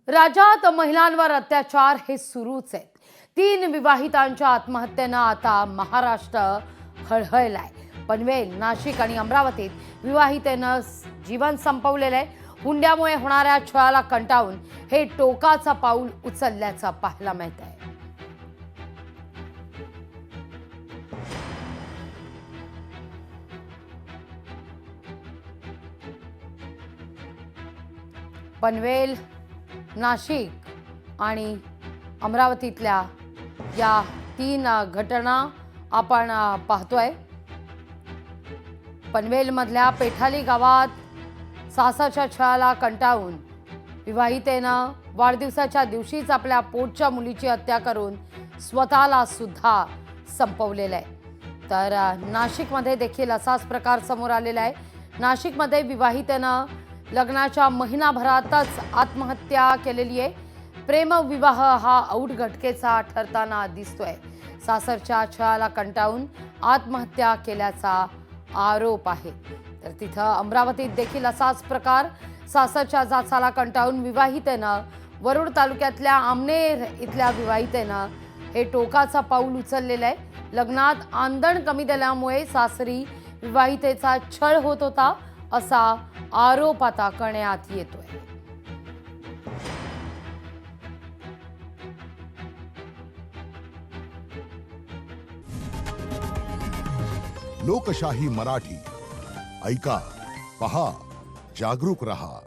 राज्यात महिलांवर अत्याचार हे सुरूच आहेत. 3 विवाहितांच्या आत्महत्येनं आता महाराष्ट्र हळहळलाय. पनवेल, नाशिक आणि अमरावतीत विवाहितेनं जीवन संपवलेलं आहे. हुंड्यामुळे होणाऱ्या छळाला कंटाळून हे टोकाचं पाऊल उचलल्याचं पाहायला मिळत आहे. पनवेल, नाशिक आणि अमरावतीतल्या या 3 घटना आपण पाहतोय. पनवेलमधल्या पेठाली गावात सासाच्या छळाला कंटाळून विवाहितेनं वाढदिवसाच्या दिवशीच आपल्या पोटच्या मुलीची हत्या करून स्वतःला सुद्धा संपवलेलं आहे. तर नाशिकमध्ये देखील असाच प्रकार समोर आलेला आहे. नाशिकमध्ये विवाहितेनं लग्नाच्या महिनाभरातच आत्महत्या केलेली आहे. प्रेमविवाह हा औट घटकेचा ठरताना दिसतोय. सासरच्या छळाला कंटाळून आत्महत्या केल्याचा आरोप आहे. तर तिथं अमरावतीत देखील असाच प्रकार. सासरच्या जाचाला कंटाळून विवाहितेनं वरुड तालुक्यातल्या आमनेर इथल्या विवाहितेनं हे टोकाचं पाऊल उचललेलं आहे. लग्नात आंदण कमी दिल्यामुळे सासरी विवाहितेचा छळ होत होता असा आरोप आता करण्यात येतोय. लोकशाही मराठी ऐका, पहा, जागरूक रहा.